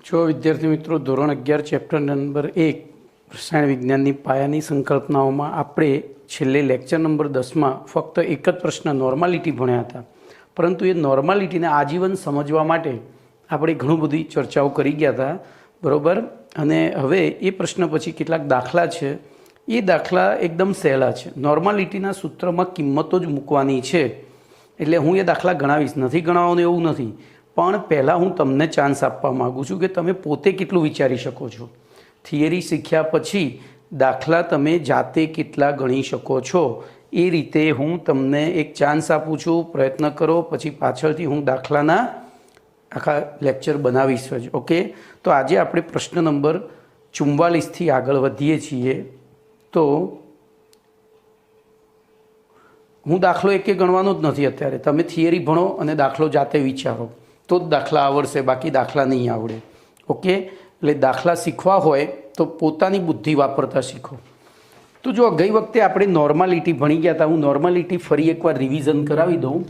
જો વિદ્યાર્થી મિત્રો ધોરણ 11 ચેપ્ટર નંબર 1 રસાયણ વિજ્ઞાનની પાયાની સંકલ્પનાઓમાં આપણે છેલ્લે લેક્ચર નંબર 10માં ફક્ત એક જ પ્રશ્ન નોર્માલિટી ભણ્યા હતા, પરંતુ એ નોર્માલિટીને આજીવન સમજવા માટે આપણે ઘણું બધી ચર્ચાઓ કરી ગયા હતા, બરાબર. અને હવે એ પ્રશ્ન પછી કેટલાક દાખલા છે, એ દાખલા એકદમ સહેલા છે. નોર્માલિટીના સૂત્રમાં કિંમતો જ મૂકવાની છે, એટલે હું એ દાખલા ગણાવીશ, નથી ગણાવવાનું એવું નથી, પણ પહેલાં હું તમને ચાન્સ આપવા માગું છું કે તમે પોતે કેટલું વિચારી શકો છો. થિયરી શીખ્યા પછી દાખલા તમે જાતે કેટલા ગણી શકો છો, એ રીતે હું તમને એક ચાન્સ આપું છું. પ્રયત્ન કરો, પછી પાછળથી હું દાખલાના આખા લેક્ચર બનાવીશ જ. ઓકે, તો આજે આપણે પ્રશ્ન નંબર 44થી આગળ વધીએ છીએ. તો હું દાખલો એકે ગણવાનો જ નથી અત્યારે. તમે થિયરી ભણો અને દાખલો જાતે વિચારો તો જ દાખલા આવડશે, બાકી દાખલા નહીં આવડે. ઓકે, એટલે દાખલા શીખવા હોય તો પોતાની બુદ્ધિ વાપરતા શીખો. તો જો ગઈ વખતે આપણે નોર્માલિટી ભણી ગયા હતા, હું નોર્માલિટી ફરી એકવાર રિવિઝન કરાવી દઉં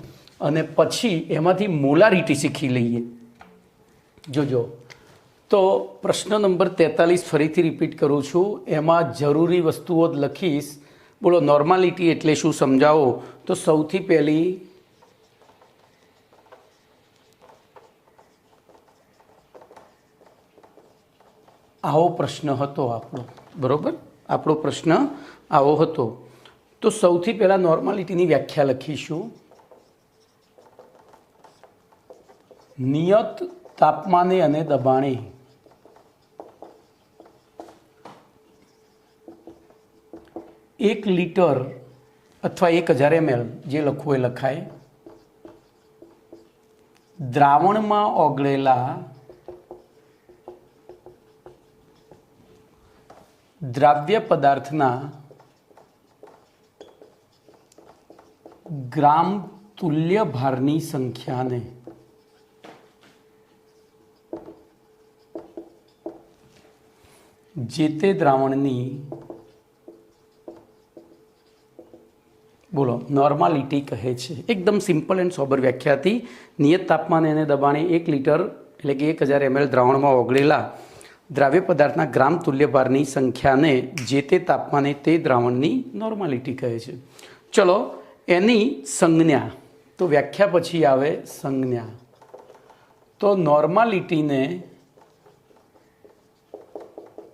અને પછી એમાંથી મોલારિટી શીખી લઈએ. જોજો, તો પ્રશ્ન નંબર 43 ફરીથી રિપીટ કરું છું, એમાં જરૂરી વસ્તુઓ જ લખીશ. બોલો, નોર્માલિટી એટલે શું સમજાવો. તો સૌથી પહેલી આવો પ્રશ્ન હતો આપણો, બરાબર. આપણો પ્રશ્ન આવો હતો. તો સૌથી પહેલાં નોર્માલિટીની વ્યાખ્યા લખીશું. નિયત તાપમાને અને દબાણે એક લીટર અથવા 1000 ml જે લખવું એ લખાય, દ્રાવણમાં ઓગળેલા દ્રાવ્ય પદાર્થના ગ્રામ તુલ્ય ભારની સંખ્યાને જે તે દ્રાવણની બોલો નોર્માલિટી કહે છે. એકદમ સિમ્પલ એન્ડ સોબર વ્યાખ્યા હતી. નિયત તાપમાને અને દબાણે 1 લીટર એટલે કે 1000 ml દ્રાવણમાં ઓગળેલા દ્રાવ્ય પદાર્થના ગ્રામ તુલ્ય ભારની સંખ્યાને જે તે તાપમાને તે દ્રાવણની નોર્માલિટી કહે છે. ચલો, એની સંજ્ઞા, તો વ્યાખ્યા પછી આવે સંજ્ઞા. તો નોર્માલિટીને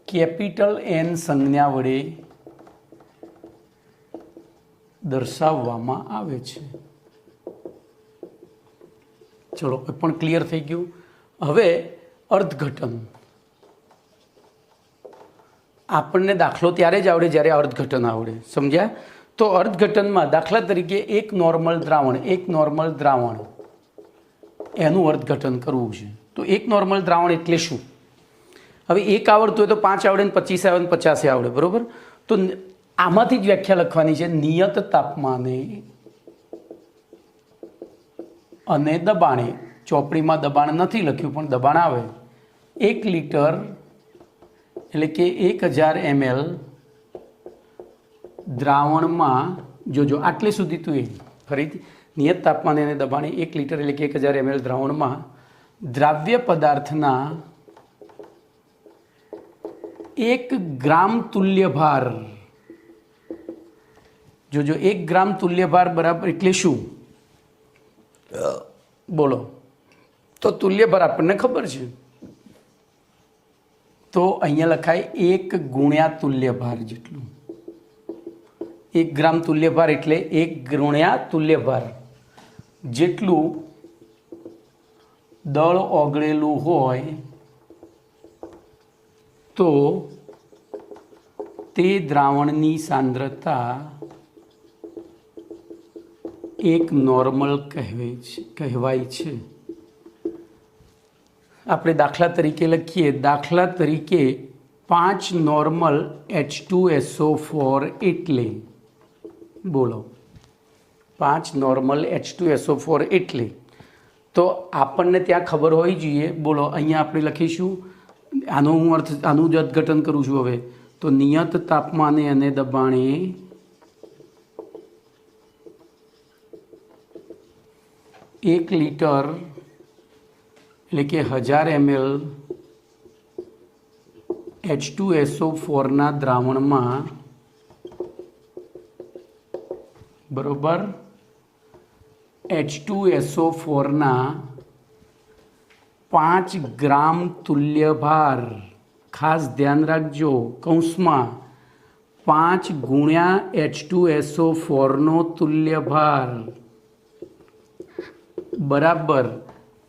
કેપિટલ N સંજ્ઞા વડે દર્શાવવામાં આવે છે. ચલો, એ પણ ક્લિયર થઈ ગયું. હવે અર્થઘટન. આપણને દાખલો ત્યારે જ આવડે જ્યારે અર્થઘટન આવડે, સમજ્યા? તો અર્થઘટનમાં દાખલા તરીકે એક નોર્મલ દ્રાવણ એનું અર્થઘટન કરવું છે. તો એક નોર્મલ દ્રાવણ એટલે શું? હવે એક આવડતું હોય તો 5 આવડે ને 25 આવે ને 50 આવડે, બરાબર. તો આમાંથી જ વ્યાખ્યા લખવાની છે. નિયત તાપમાને અને દબાણે, ચોપડીમાં દબાણ નથી લખ્યું પણ દબાણ આવે, 1 લીટર એટલે કે 1000 ml દ્રાવણમાં, જોજો આટલે સુધી તું ફરીથી નિયત તાપમાને અને દબાણે 1 લીટર એટલે કે 1000 ml દ્રાવણમાં દ્રાવ્ય પદાર્થના 1 ગ્રામ તુલ્ય ભાર, જોજો 1 ગ્રામ તુલ્ય ભાર બરાબર એટલે શું? બોલો. તો તુલ્ય ભાર આપણને ખબર છે, તો અહીંયા લખાય 1 ગુણ્યા તુલ્ય ભાર જેટલું. 1 ગ્રામ તુલ્ય ભાર એટલે 1 ગુણ્યા તુલ્ય ભાર જેટલું દળ ઓગળેલું હોય તો તે દ્રાવણની સાંદ્રતા એક નોર્મલ કહેવાય છે. આપણે દાખલા તરીકે લખીએ. દાખલા તરીકે 5 નોર્મલ H2SO4 એટલે, બોલો, 5 નોર્મલ H2SO4 એટલે, તો આપણને ત્યાં ખબર હોવી જોઈએ. બોલો, અહીંયા આપણે લખીશું, આનું જ અર્થઘટન કરું છું હવે. તો નિયત તાપમાને અને દબાણે 1 લીટર એટલે કે 1000 ml H2SO4ના દ્રાવણમાં બરોબર H2SO4ના 5 ગ્રામ તુલ્ય ભાર, ખાસ ધ્યાન રાખજો, કૌંસમાં 5 ગુણ્યા H2SO4નો તુલ્ય ભાર બરાબર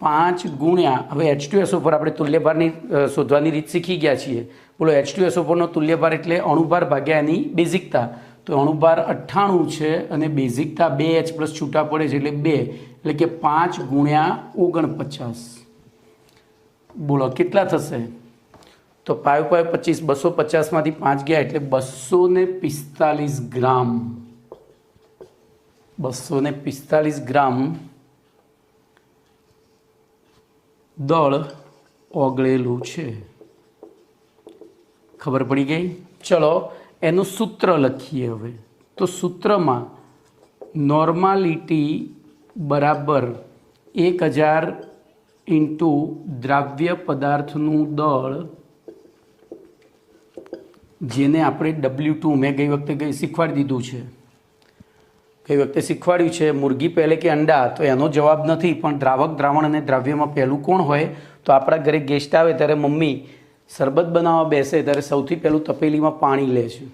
5 ગુણ્યા, હવે H2SO4 આપણે તુલ્ય ભારની શોધવાની રીત શીખી ગયા છીએ. બોલો H2SO4નો તુલ્ય ભાર એટલે અણુભાર ભાગ્યા એની બેઝિકતા. તો અણુભાર 98 છે અને બેઝિકતા 2H પ્લસ છૂટા પડે છે એટલે 2, એટલે કે 5 ગુણ્યા 49. બોલો કેટલા થશે? તો 5 × 25 250માંથી 5 ગયા એટલે 245 ગ્રામ. 245 ગ્રામ દળ ઓગળેલું છે. ખબર પડી ગઈ? ચલો એનું સૂત્ર લખીએ હવે. તો સૂત્રમાં નોર્માલિટી બરાબર 1000 ઇન્ટુ દ્રાવ્ય પદાર્થનું દળ, જેને આપણે W2 મેં ગઈ વખતે શીખવાડી દીધું છે. ગઈ વખતે શીખવાડ્યું છે મુર્ગી પહેલે કે અંડા, તો એનો જવાબ નથી, પણ દ્રાવક, દ્રાવણ અને દ્રાવ્યમાં પહેલું કોણ હોય? તો આપણા ઘરે ગેસ્ટ આવે ત્યારે મમ્મી શરબત બનાવવા બેસે ત્યારે સૌથી પહેલું તપેલીમાં પાણી લે છે.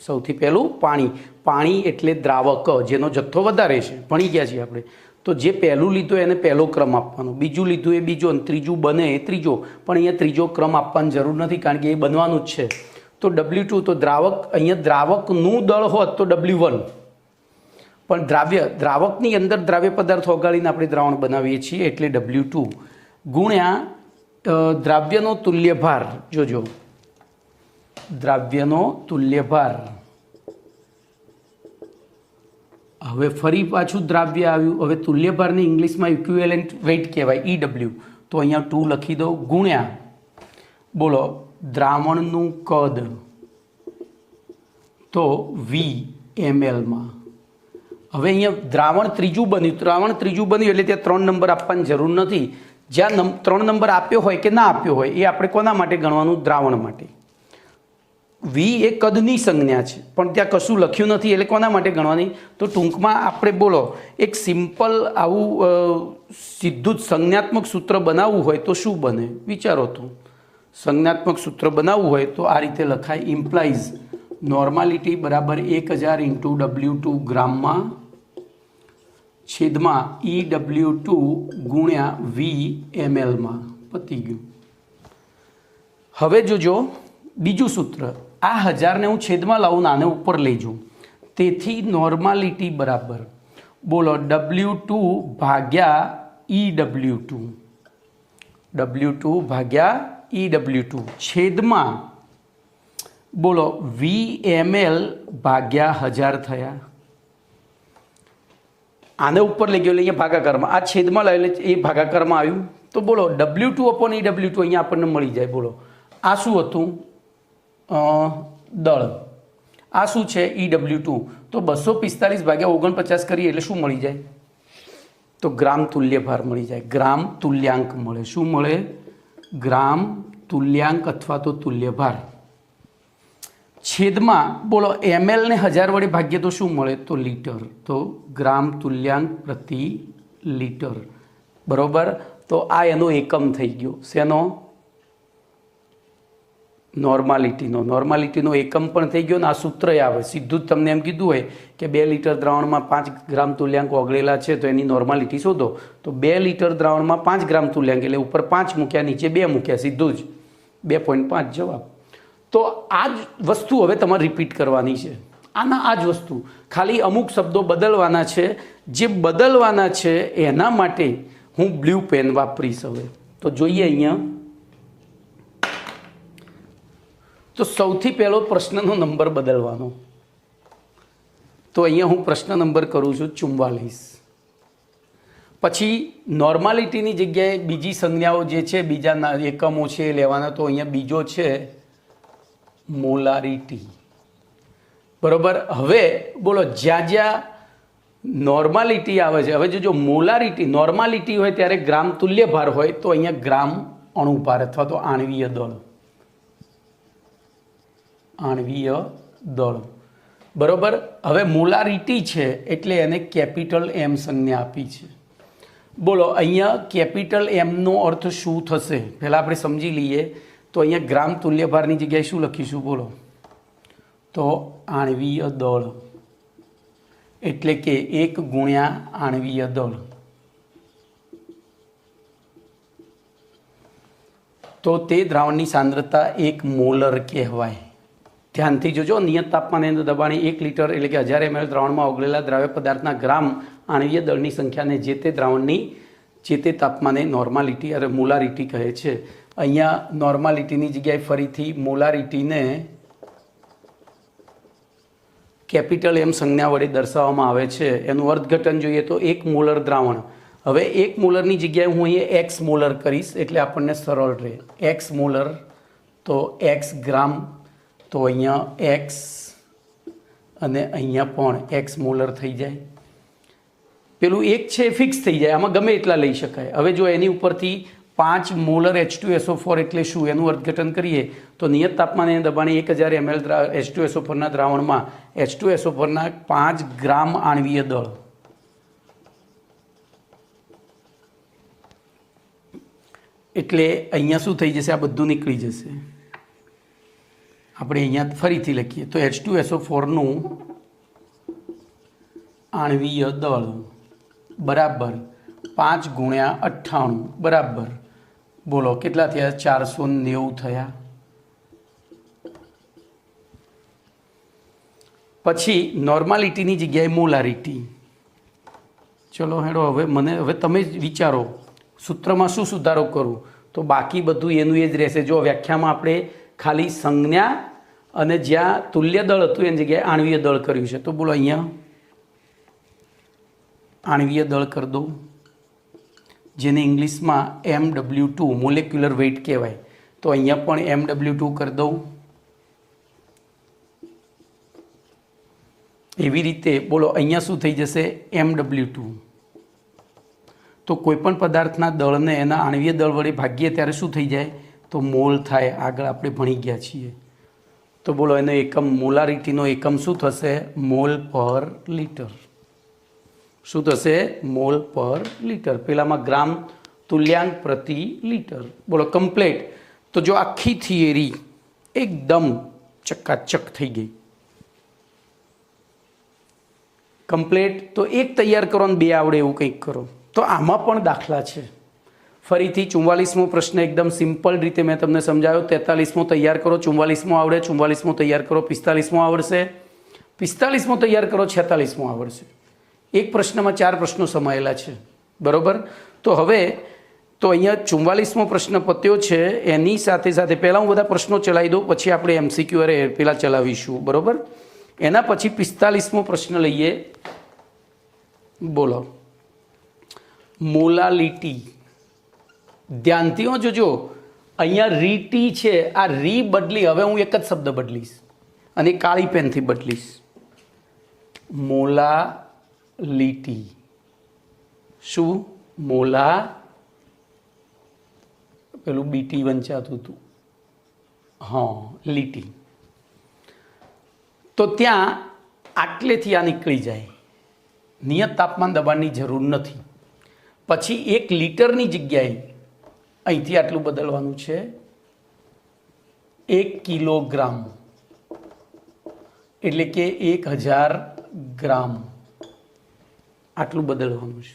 સૌથી પહેલું પાણી. પાણી એટલે દ્રાવક, જેનો જથ્થો વધારે છે, ભણી ગયા છીએ આપણે. તો જે પહેલું લીધું એને પહેલો ક્રમ આપવાનો, બીજું લીધું એ બીજો, અને ત્રીજું બને એ ત્રીજો. પણ અહીંયા ત્રીજો ક્રમ આપવાની જરૂર નથી, કારણ કે એ બનવાનું જ છે. તો W2 તો દ્રાવક, અહીંયા દ્રાવકનું દળ હોત તો W1, પણ દ્રાવકની અંદર દ્રાવ્ય પદાર્થ ઓગાળીને આપણે દ્રાવણ બનાવીએ છીએ એટલે W2 ગુણ્યા દ્રાવ્યનો તુલ્ય ભાર. જોજો દ્રાવ્યનો તુલ્ય ભાર. હવે ફરી પાછું દ્રાવ્ય આવ્યું. હવે તુલ્ય ભારને ઇંગ્લિશમાં ઇક્વિવેલન્ટ વેઇટ કહેવાય, EW. તો અહીંયા 2 લખી દો ગુણ્યા, બોલો દ્રાવણનું કદ તો VmLમાં. હવે અહીંયા દ્રાવણ ત્રીજું બન્યું એટલે ત્યાં 3 નંબર આપવાની જરૂર નથી. જ્યાં 3 નંબર આપ્યો હોય કે ના આપ્યો હોય એ આપણે કોના માટે ગણવાનું? દ્રાવણ માટે. V એ કદની સંજ્ઞા છે, પણ ત્યાં કશું લખ્યું નથી એટલે કોના માટે ગણવાની? તો ટૂંકમાં આપણે બોલો એક સિમ્પલ આવું સીધું જ સંજ્ઞાત્મક સૂત્ર બનાવવું હોય તો શું બને? વિચારો. તો સંજ્ઞાત્મક સૂત્ર બનાવવું હોય તો આ રીતે લખાય, ઇમ્પ્લાઇઝ નોર્માલિટી બરાબર 1000 ઇન્ટુ W2 ગ્રામમાં છેદમાં EW2 ગુણ્યા VmLમાં. પતી ગયું. હવે જોજો બીજું સૂત્ર. આ 1000ને હું છેદમાં લાવું, આને ઉપર લઈ જાઉં. તેથી નોર્માલિટી બરાબર બોલો W2 ભાગ્યા EW2, W2 ભાગ્યા EW2 છેદમાં બોલો VmL ભાગ્યા 1000 થયા. આને ઉપર લઈ ગયો એટલે અહીંયા ભાગાકારમાં, આ છેદમાં લાવેલ એ ભાગાકારમાં આવ્યું. તો બોલો W2 upon EW2 અહીંયા આપણને મળી જાય. બોલો આ શું હતું? દળ. આ શું છે? EW2. તો 245 ભાગ્યા 49 કરીએ એટલે શું મળી જાય? તો ગ્રામ તુલ્ય ભાર મળી જાય. ગ્રામ તુલ્યાંક મળે. શું મળે? ગ્રામ તુલ્યાંક અથવા તો તુલ્ય ભાર. છેદમાં બોલો ml ને 1000 વડે ભાગ્ય તો શું મળે? તો લીટર. તો ગ્રામ તુલ્યાંક પ્રતિ લીટર. બરોબર. તો આ એનો એકમ થઈ ગયો. શેનો? નોર્માલિટીનો એકમ પણ થઈ ગયો ને આ સૂત્ર આવે. સીધું જ તમને એમ કીધું હોય કે 2 લીટર દ્રાવણમાં 5 ગ્રામ તુલ્યાંક ઓગળેલા છે તો એની નોર્માલિટી શોધો. તો 2 લીટર દ્રાવણમાં 5 ગ્રામ તુલ્યાંક એટલે ઉપર 5 મૂક્યા, નીચે 2 મૂક્યા, સીધું જ 2.5 જવાબ. તો આ જ વસ્તુ હવે તમારે રિપીટ કરવાની છે. આ જ વસ્તુ, ખાલી અમુક શબ્દો બદલવાના છે. જે બદલવાના છે એના માટે હું બ્લુ પેન વાપરીશ હવે. તો જોઈએ અહીંયા. તો સૌથી પહેલો પ્રશ્નનો નંબર બદલવાનો. તો અહીંયા હું પ્રશ્ન નંબર કરું છું 44. પછી નોર્માલિટીની જગ્યાએ બીજી સંજ્ઞાઓ જે છે, બીજા એકમો છે એ લેવાના. તો અહીંયા બીજો છે મોલારિટી. બરોબર. હવે બોલો જ્યાં જ્યાં નોર્માલિટી આવે છે, હવે જો મોલારિટી નોર્માલિટી હોય ત્યારે ગ્રામ તુલ્ય ભાર હોય, તો અહીંયા ગ્રામ અણુભાર અથવા તો આણ્વીય દળ. આણવીય દળ. બરોબર. હવે મોલારિટી છે એટલે એને કેપિટલ એમ સંજ્ઞા આપી છે. બોલો અહીંયા કેપિટલ એમનો અર્થ શું થશે પહેલાં આપણે સમજી લઈએ. તો અહીંયા ગ્રામ તુલ્યભારની જગ્યાએ શું લખીશું બોલો? તો આણવીય દળ એટલે કે 1 ગુણ્યા આણવીય દળ. તો તે દ્રાવણની સાંદ્રતા 1 મોલર કહેવાય. ધ્યાનથી જોજો. નિયત તાપમાને દબાણે 1 લિટર એટલે કે 1000 ml દ્રાવણમાં ઓગળેલા દ્રાવ્ય પદાર્થના ગ્રામ આણવીય દળની સંખ્યાને જે તે દ્રાવણની જે તે તાપમાને નોર્માલિટી અને મોલારિટી કહે છે. અહીંયા નોર્માલિટીની જગ્યાએ ફરીથી મોલારિટીને કેપિટલ એમ સંજ્ઞા વડે દર્શાવવામાં આવે છે. એનું અર્થઘટન જોઈએ તો 1 મોલર દ્રાવણ. હવે 1 મોલરની જગ્યાએ હું અહીંયા એક્સ મોલર કરીશ એટલે આપણને સરળ રહે. એક્સ મોલર તો એક્સ ગ્રામ, તો અહીંયા એક્સ અને અહીંયા પણ એક્સ મોલર થઈ જાય. પેલું 1 છે ફિક્સ થઈ જાય, આમાં ગમે એટલા લઈ શકાય. હવે જો એની ઉપરથી 5 મોલર H2SO4 એટલે શું એનું અર્થઘટન કરીએ તો નિયત તાપમાને દબાણે 1000 ml H2SO4ના દ્રાવણમાં H2SO4ના 5 ગ્રામ આણવીય દળ. એટલે અહીંયા શું થઈ જશે? આ બધું નીકળી જશે. આપણે અહીંયા ફરીથી લખીએ તો H2SO4નું આણવીય દળ બરાબર 5 ગુણ્યા 98 બરાબર બોલો કેટલા થયા? 490 થયા. પછી નોર્માલિટીની જગ્યાએ મોલારિટી. ચલો હેડો હવે તમે જ વિચારો સૂત્રમાં શું સુધારો કરું તો બાકી બધું એનું એ જ રહેશે. જો વ્યાખ્યામાં આપણે ખાલી સંજ્ઞા અને જ્યાં તુલ્ય દળ હતું એની જગ્યાએ આણવીય દળ કર્યું છે. તો બોલો અહીંયા આણવીય દળ કરી દઉં, જેને ઇંગ્લિશમાં MW2 મોલેક્યુલર વેઇટ કહેવાય. તો અહીંયા પણ MW2 કરી દઉં. એવી રીતે બોલો અહીંયા શું થઈ જશે? MW2. તો કોઈપણ પદાર્થના દળને એના આણવીય દળ વડે ભાગીએ ત્યારે શું થઈ જાય? તો મોલ થાય. આગળ આપણે ભણી ગયા છીએ. તો બોલો એનો એકમ મોલારિટીનો એકમ શું થશે? મોલ પર લિટર. શું થશે? મોલ પર લિટર. પેલામાં ગ્રામ તુલ્યાંક પ્રતિ લિટર. બોલો કમ્પ્લેટ. તો જો આખી થિયરી એકદમ ચકાચક થઈ ગઈ કમ્પ્લેટ. તો એક તૈયાર કરો ને 2 આવડે એવું કંઈક કરો. તો આમાં પણ દાખલા છે. ફરીથી 44મો પ્રશ્ન એકદમ સિમ્પલ રીતે મેં તમને સમજાવ્યો. 43મો તૈયાર કરો, 44મો આવડે, 44મો તૈયાર કરો, 45મો આવડશે, 45મો તૈયાર કરો, 46મો આવડશે. એક પ્રશ્નમાં 4 પ્રશ્નો સમાયેલા છે. બરાબર. તો હવે તો અહીંયા 44મો પ્રશ્ન પત્યો છે. એની સાથે સાથે પહેલાં હું બધા પ્રશ્નો ચલાવી દઉં, પછી આપણે MCQ અરે પહેલાં ચલાવીશું. બરાબર. એના પછી 45મો પ્રશ્ન લઈએ. બોલો મોલાલિટી. ધ્યાનથી હો જોજો, અહીંયા રીટી છે, આ રી બદલી હવે હું એક જ શબ્દ બદલીશ અને કાળી પેનથી બદલીશ. મોલાલિટી. શું? મોલા પેલું બીટી વંચાતું હતું, હા લીટી. તો ત્યાં આટલેથી આ નીકળી જાય. નિયત તાપમાન દબાણની જરૂર નથી. પછી 1 લિટરની જગ્યાએ અહીંથી આટલું બદલવાનું છે 1 કિલોગ્રામ એટલે કે 1000 ગ્રામ આટલું બદલવાનું છે.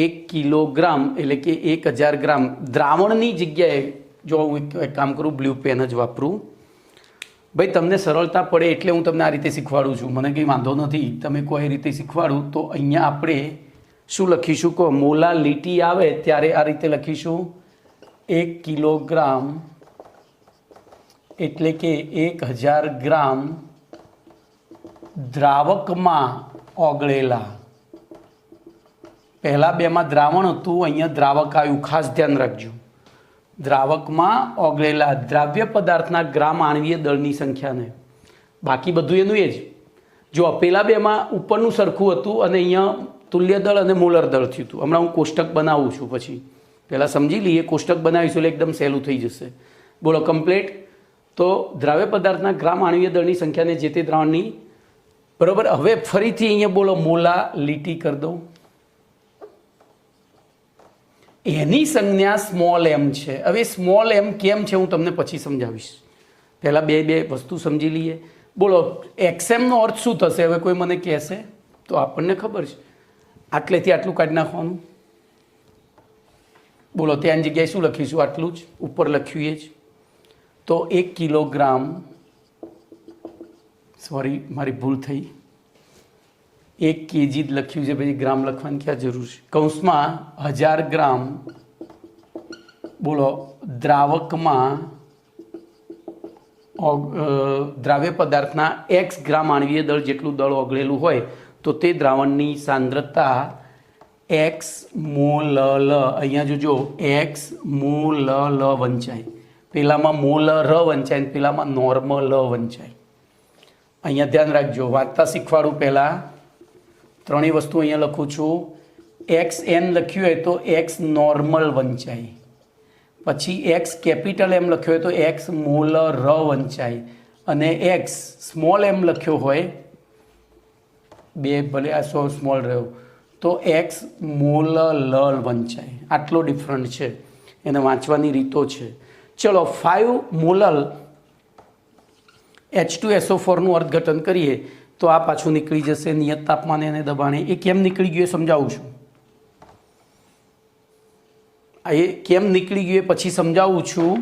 1 કિલોગ્રામ એટલે કે 1000 ગ્રામ. દ્રાવણની જગ્યાએ જો હું એક કામ કરું, બ્લુ પેન જ વાપરું. ભાઈ તમને સરળતા પડે એટલે હું તમને આ રીતે શીખવાડું છું. મને કંઈ વાંધો નથી, તમે કોઈ રીતે શીખવાડું. તો અહીંયા આપણે શું લખીશું કહો? મોલાલિટી આવે ત્યારે આ રીતે લખીશું 1 કિલોગ્રામ એટલે કે 1000 ગ્રામ દ્રાવકમાં ઓગળેલા. પહેલાં બેમાં દ્રાવણ હતું, અહીંયા દ્રાવક આવ્યું. ખાસ ધ્યાન રાખજો. દ્રાવકમાં ઓગળેલા દ્રાવ્ય પદાર્થના ગ્રામ આણવીય દળની સંખ્યાને. બાકી બધું એનું એ જ. જો પેલા બેમાં ઉપરનું સરખું હતું અને અહીંયા તુલ્ય દળ અને મોલર દળ થયું હતું. હમણાં હું કોષ્ટક બનાવું છું, પછી પહેલાં સમજી લઈએ. કોષ્ટક બનાવીશું એટલે એકદમ સહેલું થઈ જશે. બોલો કમ્પ્લીટ. તો દ્રાવ્ય પદાર્થના ગ્રામ આણ્વીય દળની સંખ્યાને જે તે દ્રાવણની બરાબર. હવે ફરીથી અહીંયા બોલો મોલાલિટી કરી દઉં. એની સંજ્ઞા સ્મોલ એમ છે. હવે સ્મોલ એમ કેમ છે હું તમને પછી સમજાવીશ. પહેલાં બે વસ્તુ સમજી લઈએ. બોલો એક્સએમનો અર્થ શું થશે? હવે કોઈ મને કહેશે તો આપણને ખબર છે. આટલેથી આટલું કાઢી નાખવાનું. બોલો ત્યાં જગ્યાએ શું લખીશું? આટલું જ ઉપર લખ્યું એ જ. તો 1 કિલોગ્રામ, સોરી મારી ભૂલ થઈ, 1 kg જ લખ્યું છે, પછી ગ્રામ લખવાની ક્યાં જરૂર છે? કૌંસમાં 1000 ગ્રામ બોલો દ્રાવકમાં દ્રાવ્ય પદાર્થના x ગ્રામ આણ્વીય દળ જેટલું દળ ઓગળેલું હોય તો તે દ્રાવણની સાંદ્રતા x મોલ લ. અહીંયા જોજો x મોલ લ વંચાય. પેલામાં મોલ ર વંચાય, પેલામાં નોર્મલ વંચાય. અહીંયા ધ્યાન રાખજો, વાંચતા શીખવાડું પહેલાં ત્રણેય વસ્તુ અહીંયા લખું છું. એક્સ એન લખ્યું હોય તો એક્સ નોર્મલ વંચાય, પછી એક્સ કેપિટલ એમ લખ્યો હોય તો એક્સ મોલ ર વંચાય, અને એક્સ સ્મોલ એમ લખ્યો હોય, બે ભલે આ સ્મોલ રહ્યો, તો એક્સ મોલ લ વંચાય. આટલો ડિફરન્ટ છે, એને વાંચવાની રીતો છે. ચલો 5 મોલલ H2SO4નું અર્થઘટન કરીએ તો આ પાછું નીકળી જશે નિયત તાપમાને અને દબાણે. એ કેમ નીકળી ગયું એ સમજાવું છું. એ કેમ નીકળી ગયું એ પછી સમજાવું છું,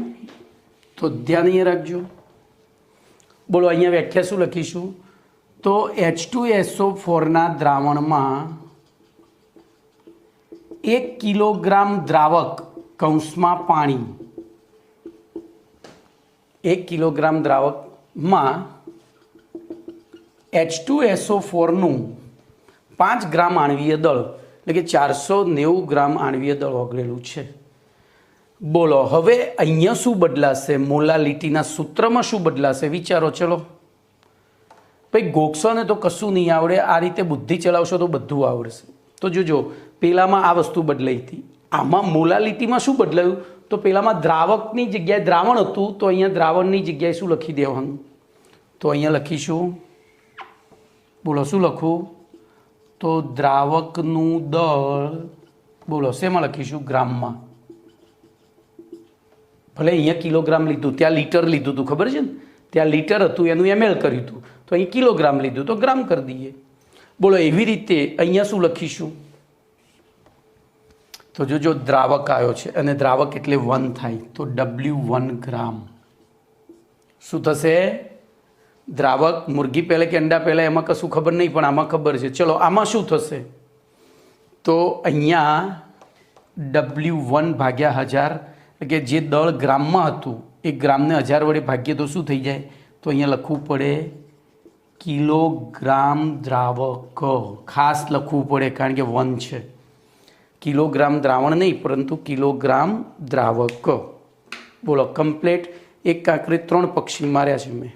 તો ધ્યાન અહીંયા રાખજો. બોલો અહીંયા વ્યાખ્યા શું લખીશું? તો H2SO4ના દ્રાવણમાં 1 કિલોગ્રામ દ્રાવક કૌંસમાં પાણી, 1 કિલોગ્રામ દ્રાવકમાં H2SO4નું 5 ગ્રામ આણ્વીય દળ એટલે કે 490 ગ્રામ આણ્વીય દળ ઓગળેલું છે. બોલો હવે અહીંયા શું બદલાશે? મોલાલિટીના સૂત્રમાં શું બદલાશે? વિચારો. ચલો ભાઈ ગોખશો ને તો કશું નહીં આવડે, આ રીતે બુદ્ધિ ચલાવશો તો બધું આવડશે. તો જોજો પેલામાં આ વસ્તુ બદલાઈ હતી, આમાં મોલાલિટીમાં શું બદલાયું? તો પેલામાં દ્રાવકની જગ્યાએ દ્રાવણ હતું, તો અહીંયા દ્રાવણની જગ્યાએ શું લખી દેવાનું? તો અહીંયા લખીશું, બોલો શું લખું? તો દ્રાવકનું દળ, બોલો શેમાં લખીશું? ગ્રામમાં. ભલે અહીંયા કિલોગ્રામ લીધું, ત્યાં લીટર લીધું હતું, ખબર છે ને? ત્યાં લીટર હતું એનું ml કર્યું હતું, તો અહીં કિલોગ્રામ લીધું તો ગ્રામ કરી દઈએ. બોલો એવી રીતે અહીંયા શું લખીશું? તો જો દ્રાવક આવ્યો છે અને દ્રાવક એટલે 1 થાય, તો W1 ગ્રામ. શું થશે? દ્રાવક મુરગી પહેલે કે અંડા પહેલે એમાં કશું ખબર નહીં, પણ આમાં ખબર છે. ચલો આમાં શું થશે? તો અહીંયા W1 ભાગ્યા 1000, એટલે કે જે દળ ગ્રામમાં હતું એ ગ્રામને 1000 વડે ભાગીએ તો શું થઈ જાય? તો અહીંયા લખવું પડે કિલોગ્રામ દ્રાવક. ખાસ લખવું પડે કારણ કે 1 છે. કિલોગ્રામ દ્રાવણ નહીં પરંતુ કિલોગ્રામ દ્રાવક. બોલો કમ્પ્લેટ. એક કાંકરે 3 પક્ષી માર્યા છે મેં,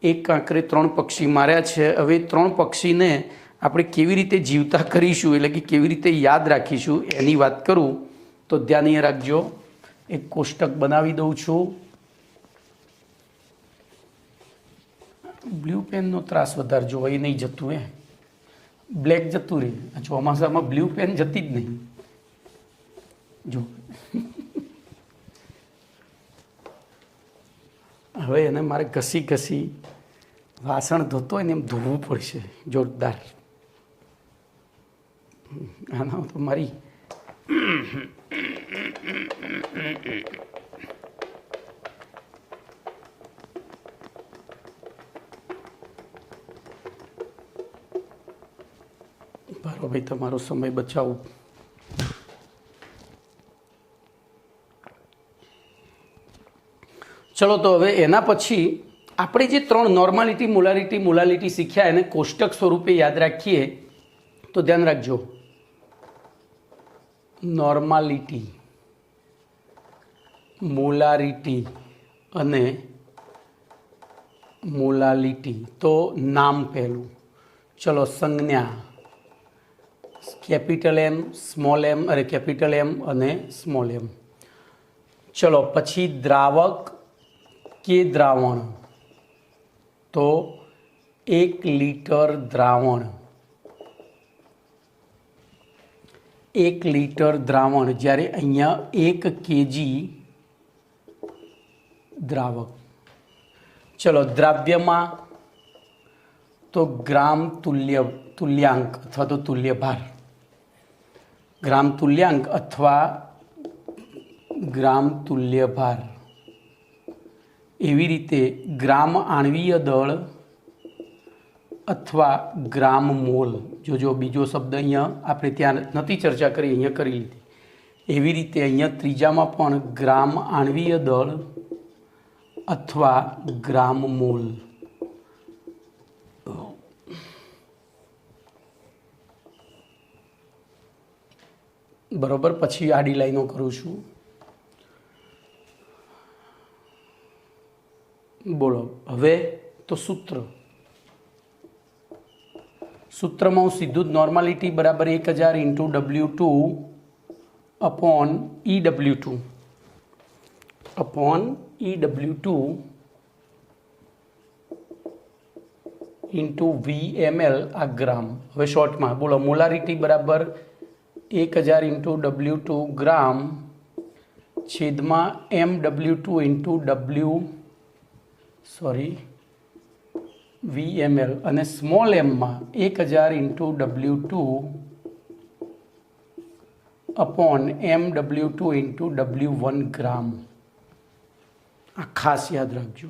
એક કાંકરે 3 પક્ષી માર્યા છે. હવે 3 પક્ષીને આપણે કેવી રીતે જીવતા કરીશું, એટલે કે કેવી રીતે યાદ રાખીશું એની વાત કરું તો ધ્યાન અહીંયા રાખજો. એક કોષ્ટક બનાવી દઉં છું. બ્લુ પેનનો ત્રાસ વધારે જો એ નહીં જતું, બ્લેક જતું રહે. ચોમાસામાં બ્લુ પેન જતી જ નહીં. જો હવે એને મારે ઘસી વાસણ ધોતો હોય ને એમ ધોવું પડશે જોરદાર. આના તો મારી બારો ભાઈ તમારો સમય બચાવો. ચલો તો હવે એના પછી આપણે જે 3 નોર્માલિટી, મોલાલિટી શીખ્યા એને કોષ્ટક સ્વરૂપે યાદ રાખીએ તો ધ્યાન રાખજો. નોર્માલિટી, મોલારિટી અને મોલાલિટી. તો નામ પહેલું. ચલો સંજ્ઞા capital M, small m, capital M અને સ્મોલ m. ચલો પછી દ્રાવક કે દ્રાવણ, તો 1 લીટર દ્રાવણ, 1 લીટર દ્રાવણ, જ્યારે અહીંયા 1 કેજી દ્રાવક. ચલો દ્રાવ્યમાં તો ગ્રામ તુલ્યાંક અથવા તો તુલ્ય ભાર, ગ્રામ તુલ્યાંક અથવા ગ્રામ તુલ્ય ભાર. એવી રીતે ગ્રામ આણ્વીય દળ અથવા ગ્રામ મોલ. જો બીજો શબ્દ અહીંયા આપણે ત્યાં નથી ચર્ચા કરી, અહીંયા કરી લીધી. એવી રીતે અહીંયા ત્રીજામાં પણ ગ્રામ આણ્વીય દળ અથવા ગ્રામ મોલ. બરોબર. પછી આડી લાઈનો કરું છું. બોલો હવે તો સૂત્રમાં હું સીધું જ નોર્માલિટી બરાબર 1000 into W2 upon EW2 into VML આ ગ્રામ. હવે શોર્ટમાં બોલો મોલારિટી બરાબર 1000 ઇન્ટુ W2 ગ્રામ છેદમાં MW2 ઇન્ટુ VML અને સ્મોલ એમમાં 1000 into W2 upon MW2 into W1 gram. આ ખાસ યાદ રાખજો.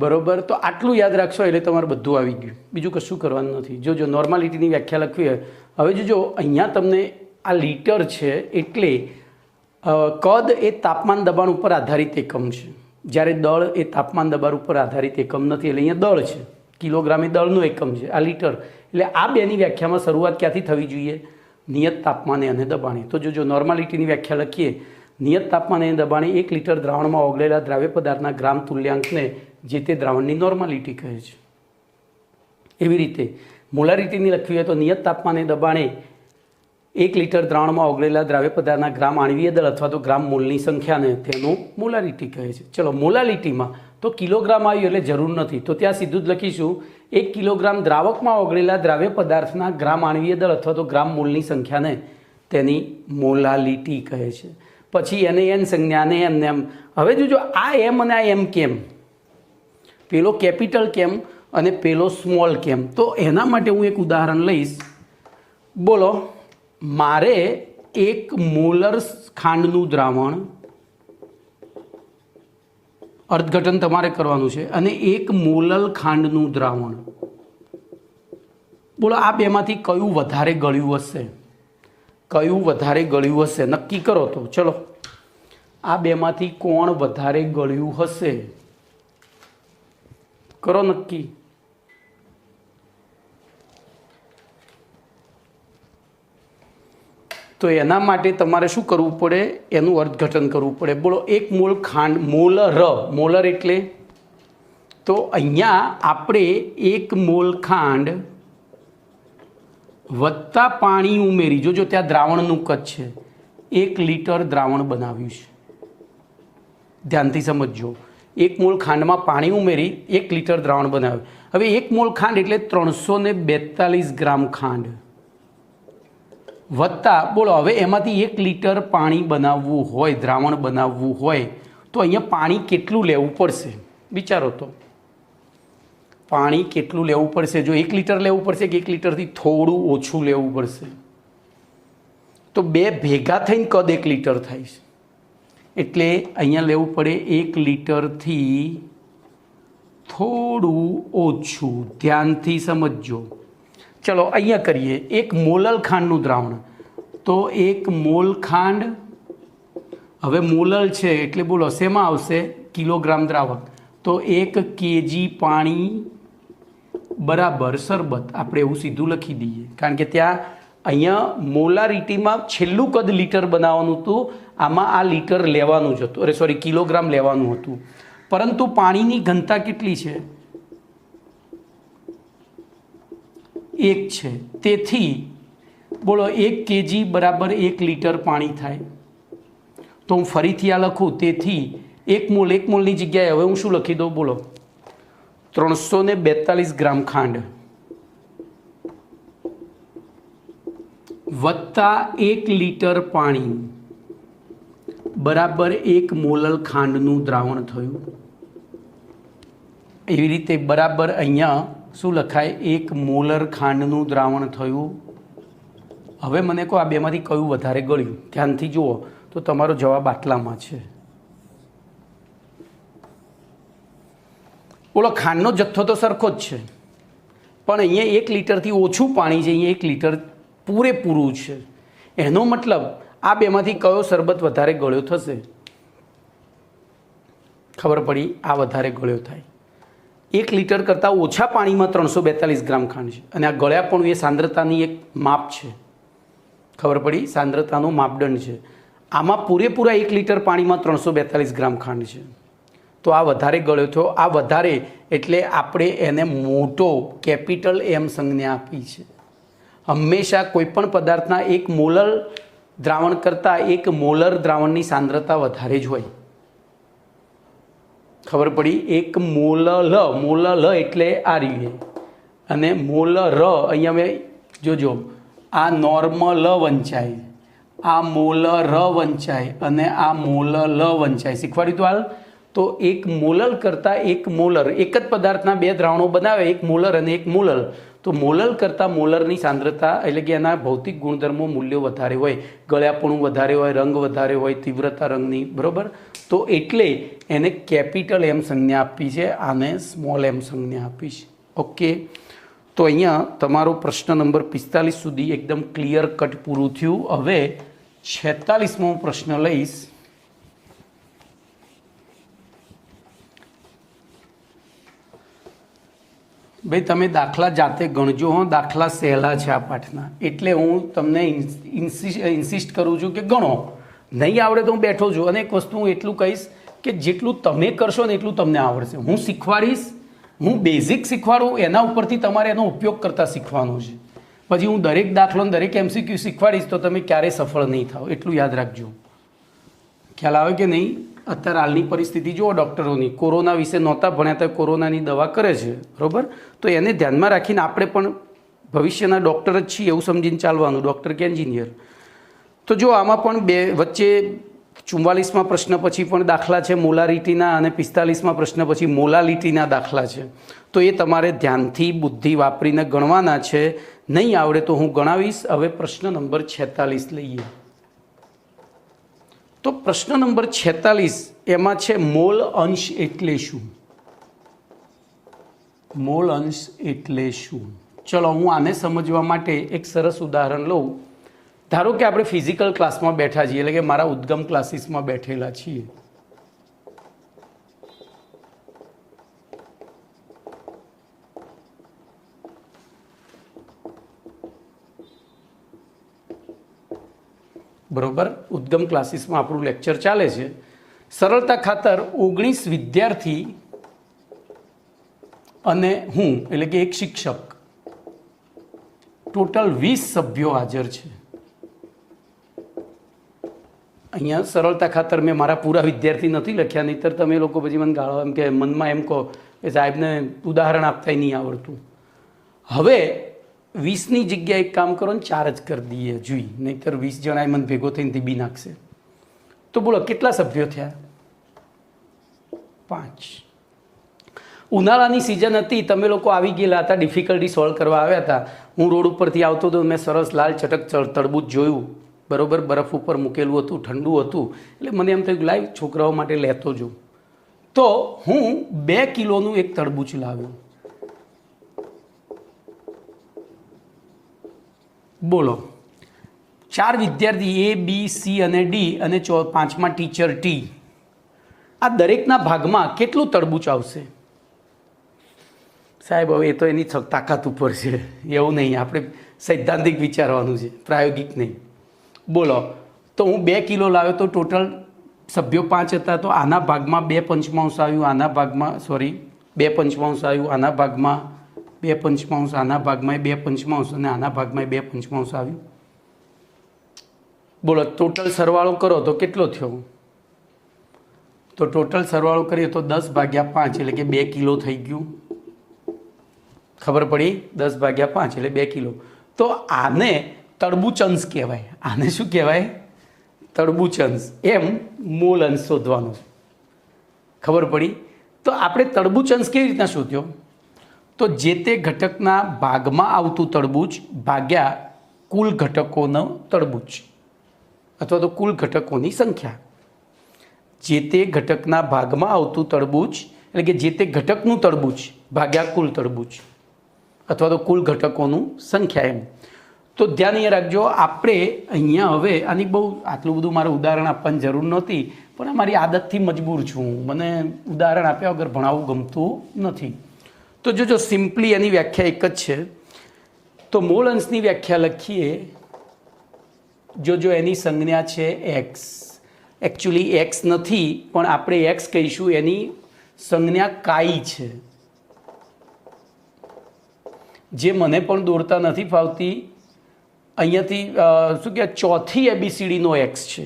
બરોબર. તો આટલું યાદ રાખશો એટલે તમારે બધું આવી ગયું, બીજું કશું કરવાનું નથી. જો નોર્માલિટીની વ્યાખ્યા લખવી હોય, હવે જો અહીંયા તમને આ લીટર છે એટલે કદ એ તાપમાન દબાણ ઉપર આધારિત એકમ છે, જ્યારે દળ એ તાપમાન દબાણ ઉપર આધારિત એકમ નથી. એટલે અહીંયા દળ છે, કિલોગ્રામ એ દળનું એકમ છે, આ લીટર. એટલે આ બેની વ્યાખ્યામાં શરૂઆત ક્યાંથી થવી જોઈએ? નિયત તાપમાને અને દબાણે. તો જો નોર્માલિટીની વ્યાખ્યા લખીએ, નિયત તાપમાને અને દબાણે 1 લીટર દ્રાવણમાં ઓગળેલા દ્રાવ્ય પદાર્થના ગ્રામ તુલ્યાંકને જે તે દ્રાવણની નોર્માલિટી કહે છે. એવી રીતે મોલારિટીની લખવી હોય તો નિયત તાપમાને દબાણે 1 લીટર દ્રાવણમાં ઓગળેલા દ્રાવ્ય પદાર્થના ગ્રામ આણ્વીય દળ અથવા તો ગ્રામ મોલની સંખ્યાને તેનું મોલારિટી કહે છે. ચલો મોલારિટીમાં તો કિલોગ્રામ આવ્યું એટલે જરૂર નથી, તો ત્યાં સીધું જ લખીશું 1 કિલોગ્રામ દ્રાવકમાં ઓગળેલા દ્રાવ્ય પદાર્થના ગ્રામ આણ્વીય દળ અથવા તો ગ્રામ મોલની સંખ્યાને તેની મોલાલિટી કહે છે. પછી એને એન સંજ્ઞાને એમને એમ. હવે જો આ એમ અને આ એમ કેમ, પેલો કેપિટલ કેમ અને પેલો સ્મોલ કેમ, તો એના માટે હું એક ઉદાહરણ લઈશ. બોલો મારે 1 મોલર ખાંડનું દ્રાવણ, અર્થઘટન તમારે કરવાનું છે, અને 1 મોલર ખાંડનું દ્રાવણ. બોલો આ બેમાંથી કયું વધારે ગળ્યું હશે? કયું વધારે ગળ્યું હશે નક્કી કરો. તો ચલો આ બેમાંથી કોણ વધારે ગળ્યું હશે કરો નક્કી. તો એના માટે તમારે શું કરવું પડે? એનું અર્થઘટન કરવું પડે. બોલો 1 મોલ ખાંડ, મોલર એટલે, તો અહીંયા આપણે 1 મોલ ખાંડ વત્તા પાણી ઉમેરી, જો ત્યાં દ્રાવણનું કદ છે, 1 લીટર દ્રાવણ બનાવ્યું છે. ધ્યાનથી સમજજો. 1 મોલ ખાંડમાં પાણી ઉમેરી 1 લીટર દ્રાવણ બનાવ્યું. હવે 1 મોલ ખાંડ એટલે 342 ગ્રામ ખાંડ વત્તા, બોલો હવે એમાંથી 1 લીટર પાણી બનાવવું હોય, દ્રાવણ બનાવવું હોય, તો અહીંયા પાણી કેટલું લેવું પડશે? વિચારો તો પાણી કેટલું લેવું પડશે? જો 1 લીટર લેવું પડશે કે 1 લીટરથી થોડું ઓછું લેવું પડશે? તો બે ભેગા થઈને કદ 1 લીટર થાય છે, એટલે અહીંયા લેવું પડે 1 લીટરથી થોડું ઓછું. ધ્યાનથી સમજજો. ચલો અહીંયા કરીએ. 1 મોલર ખાંડનું દ્રાવણ, તો 1 મોલ ખાંડ, હવે મોલર છે એટલે બોલો શેમાં આવશે? કિલોગ્રામ દ્રાવક. તો 1 કેજી પાણી બરાબર શરબત. આપણે એવું સીધું લખી દઈએ, કારણ કે ત્યાં અહીંયા મોલારિટીમાં છેલ્લું કદ લીટર બનાવવાનું હતું, આમાં આ લીટર લેવાનું જ હતું, કિલોગ્રામ લેવાનું હતું, પરંતુ પાણીની ઘનતા કેટલી છે? 1 છે. તેથી બોલો 1 કેજી બરાબર 1 લીટર પાણી થાય. તો હું ફરીથી આ લખું, તેથી 1 મોલની જગ્યાએ હવે હું શું લખી દઉં? બોલો, 342 ગ્રામ ખાંડ વત્તા 1 લીટર પાણી બરાબર 1 મોલર ખાંડનું દ્રાવણ થયું. એવી રીતે બરાબર અહીંયા શું લખાય? 1 મોલર ખાંડનું દ્રાવણ થયું. હવે મને કહો, આ બેમાંથી કયું વધારે ગળ્યું? ધ્યાનથી જુઓ તો તમારો જવાબ આટલામાં છે. બોલો, ખાંડનો જથ્થો તો સરખો જ છે, પણ અહીંયા 1 લીટરથી ઓછું પાણી છે, અહીંયા 1 લીટર પૂરેપૂરું છે. એનો મતલબ આ બેમાંથી કયો શરબત વધારે ગળ્યો થશે? ખબર પડી? આ વધારે ગળ્યો થાય. 1 લીટર કરતાં ઓછા પાણીમાં 342 ગ્રામ ખાંડ છે, અને આ ગળ્યા પણ એ સાંદ્રતાની એક માપ છે. ખબર પડી? સાંદ્રતાનો માપદંડ છે. આમાં પૂરેપૂરા 1 લીટર પાણીમાં 342 ગ્રામ ખાંડ છે, તો આ વધારે ગળ્યો થયો. આ વધારે એટલે આપણે એને મોટો કેપિટલ M સંજ્ઞા આપી છે. હંમેશા કોઈપણ પદાર્થના 1 મોલર દ્રાવણ કરતાં 1 મોલર દ્રાવણની સાંદ્રતા વધારે જ હોય. ખબર પડી? 1 મોલર એટલે આ રીતે, અને મોલર અહીંયા મેં જોજો, આ નોર્મલ વંચાય, આ મોલર વંચાય, અને આ મોલર વંચાય. શીખવાડ્યું તો હાલ. તો 1 મોલર કરતાં 1 મોલર, એક જ પદાર્થના 2 દ્રાવણો બનાવે, 1 મોલર અને 1 મોલર. તો મોલર કરતાં મોલરની સાંદ્રતા એટલે કે એના ભૌતિક ગુણધર્મો મૂલ્યો વધારે હોય, ગળ્યાપણું વધારે હોય, રંગ વધારે હોય, તીવ્રતા રંગની, બરાબર. તો એટલે એને કેપિટલ M સંજ્ઞા આપી છે, આને સ્મોલ m સંજ્ઞા આપી છે. ઓકે, તો અહીંયા તમારો પ્રશ્ન નંબર 45 સુધી એકદમ ક્લિયર કટ પૂરું થયું. હવે 46મો પ્રશ્ન લઈશ. ભાઈ, તમે દાખલા જાતે ગણજો હો. દાખલા સહેલા છે આ પાઠના, એટલે હું તમને ઇન્સિસ્ટ કરું છું કે ગણો. નહીં આવડે તો હું બેઠો છું, અને એક વસ્તુ હું એટલું કહીશ કે જેટલું તમે કરશો ને એટલું તમને આવડશે. હું શીખવાડીશ, હું બેઝિક શીખવાડું, એના ઉપરથી તમારે એનો ઉપયોગ કરતાં શીખવાનો છે. પછી હું દરેક દાખલો ને દરેક MCQ શીખવાડીશ તો તમે ક્યારેય સફળ નહીં થાઓ, એટલું યાદ રાખજો. ખ્યાલ આવે કે નહીં? અત્યારે હાલની પરિસ્થિતિ જુઓ ડૉક્ટરોની. કોરોના વિશે નહોતા ભણ્યા તો કોરોનાની દવા કરે છે, બરાબર. તો એને ધ્યાનમાં રાખીને આપણે પણ ભવિષ્યના ડૉક્ટર જ છીએ એવું સમજીને ચાલવાનું, ડૉક્ટર કે એન્જિનિયર. તો જો આમાં પણ બે વચ્ચે 44મા પ્રશ્ન પછી પણ દાખલા છે મોલારિટીના, અને 45મા પ્રશ્ન પછી મોલાલિટીના દાખલા છે. તો એ તમારે ધ્યાનથી બુદ્ધિ વાપરીને ગણવાના છે. નહીં આવડે તો હું ગણાવીશ. હવે પ્રશ્ન નંબર 46 લઈએ. તો પ્રશ્ન નંબર 46 એમાં છે મોલ અંશ એટલે શું? મોલ અંશ એટલે શું? ચલો હું આને સમજવા માટે એક સરસ ઉદાહરણ લઉં. ધારો કે આપણે ફિઝિકલ ક્લાસમાં બેઠા છીએ, એટલે કે મારા ઉદ્ગમ ક્લાસીસમાં બેઠેલા છીએ. બરોબર, ઉદ્ગમ ક્લાસીસમાં આપણું લેક્ચર ચાલે છે. સરળતા ખાતર 19 વિદ્યાર્થી અને હું એટલે કે એક શિક્ષક, ટોટલ 20 સભ્યો હાજર છે. અહીંયા સરળતા ખાતર મેં મારા પૂરા વિદ્યાર્થી નથી લખ્યા, નહીંતર તમે લોકો પછી મને ગાળો એમ કે મનમાં એમ કહો કે સાહેબને ઉદાહરણ આપતા નહીં આવડતું. હવે 20ની જગ્યાએ એક કામ કરો ને 4 જ કરી દઈએ જોઈ, નહીંતર 20 જણાએ મને ભેગો થઈને ધીબી નાખશે. તો બોલો કેટલા સભ્યો થયા? 5. ઉનાળાની સિઝન હતી, તમે લોકો આવી ગયેલા હતા, ડિફિકલ્ટી સોલ્વ કરવા આવ્યા હતા. હું રોડ ઉપરથી આવતો હતો, મેં સરસ લાલ ચટક તરબૂચ જોયું, બરાબર, બરફ ઉપર મૂકેલું હતું, ઠંડુ હતું. એટલે મને એમ થયું લાઈવ છોકરાઓ માટે લેતો જાઉં. તો હું 2 કિલોનું એક તરબૂચ લાવ્યો. બોલો, 4 વિદ્યાર્થી A, B, C અને D, અને 5મા ટીચર T. આ દરેકના ભાગમાં કેટલું તરબૂચ આવશે? સાહેબ હવે એ તો એની તાકાત ઉપર છે, એવું નહીં. આપણે સૈદ્ધાંતિક વિચારવાનું છે, પ્રાયોગિક નહીં. બોલો, તો હું 2 કિલો લાવ્યો તો ટોટલ સભ્યો 5 હતા, તો આના ભાગમાં 2/5 આવ્યું, આના ભાગમાં 2/5 આવ્યું, આના ભાગમાં 2/5, આના ભાગમાં 2/5 અને આના ભાગમાં 2/5 આવ્યું. બોલો ટોટલ સરવાળો કરો તો કેટલો થયો? તો ટોટલ સરવાળો કરીએ તો 10/5 એટલે કે 2 કિલો થઈ ગયું. ખબર પડી? 10/5 એટલે 2 કિલો. તો આને તડબૂચ અંશ કહેવાય. આને શું કહેવાય? તડબૂચ અંશ. એમ મોલ અંશ શોધવાનો. ખબર પડી? તો આપણે તડબૂચ અંશ કેવી રીતના શોધ્યો? તો જે તે ઘટકના ભાગમાં આવતું તડબૂચ ભાગ્યા કુલ ઘટકોનો તડબૂચ અથવા તો કુલ ઘટકોની સંખ્યા. જે તે ઘટકના ભાગમાં આવતું તડબૂચ એટલે કે જે તે ઘટકનું તડબૂચ ભાગ્યા કુલ તડબૂચ અથવા તો કુલ ઘટકોનું સંખ્યા. એમ તો ધ્યાન અહીંયા રાખજો. આપણે અહીંયા હવે આની બહુ આટલું બધું મારે ઉદાહરણ આપવાની જરૂર નહોતી, પણ અમારી આદતથી મજબૂર છું. મને ઉદાહરણ આપ્યા વગર ભણાવવું ગમતું નથી. તો જો સિમ્પલી એની વ્યાખ્યા એક જ છે. તો મોલ અંશની વ્યાખ્યા લખીએ. જો એની સંજ્ઞા છે એક્સ. એકચ્યુઅલી એક્સ નથી, પણ આપણે એક્સ કહીશું. એની સંજ્ઞા કાઈ છે, જે મને પણ દોરતા નથી ફાવતી. અહીંયાથી શું કહેવાય, ચોથી ABCDનો એક્સ છે,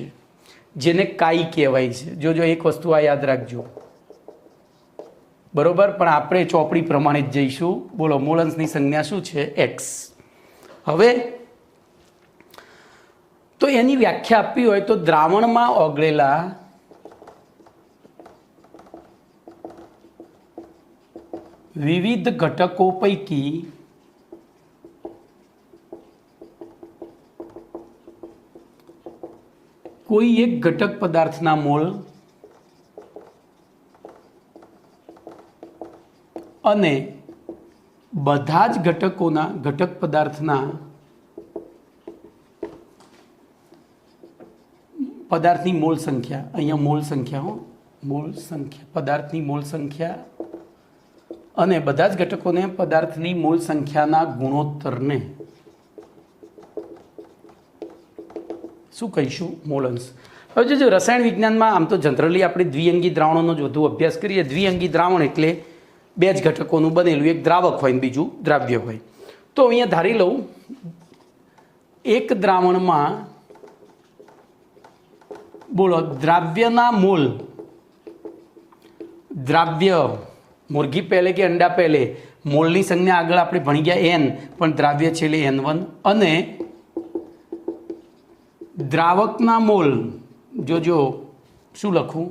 જેને કાઈ કહેવાય છે. જો એક વસ્તુ આ યાદ રાખજો, બરોબર. પણ આપણે ચોપડી પ્રમાણે જ જઈશું. બોલો, મોલ અંશની સંજ્ઞા શું છે? એક્સ. હવે તો એની વ્યાખ્યા આપવી હોય તો દ્રાવણમાં ઓગળેલા વિવિધ ઘટકો પૈકી કોઈ એક ઘટક પદાર્થના મોલ અને બધા જ ઘટક પદાર્થના પદાર્થની મોલ સંખ્યા. અહીંયા મોલ સંખ્યા મોલ સંખ્યા, પદાર્થની મોલ સંખ્યા અને બધા જ ઘટકોને પદાર્થની મોલ સંખ્યાના ગુણોત્તરને શું કહીશું? મોલ અંશ. હવે જો રસાયણ વિજ્ઞાનમાં આમ તો જનરલી આપણે દ્વિઅંગી દ્રાવણોનો જ વધુ અભ્યાસ કરીએ. દ્વિઅંગી દ્રાવણ એટલે બે જ ઘટકોનું બનેલું, એક દ્રાવક હોય ને બીજું દ્રાવ્ય હોય. તો અહીંયા ધારી લઉં, એક દ્રાવણમાં બોલો દ્રાવ્યના મોલ, દ્રાવ્ય મુર્ગી પહેલે કે અંડા પહેલે, મોલની સંજ્ઞા આગળ આપણે ભણી ગયા n, પણ દ્રાવ્ય છે એટલે n1. અને દ્રાવકના મોલ જો શું લખું?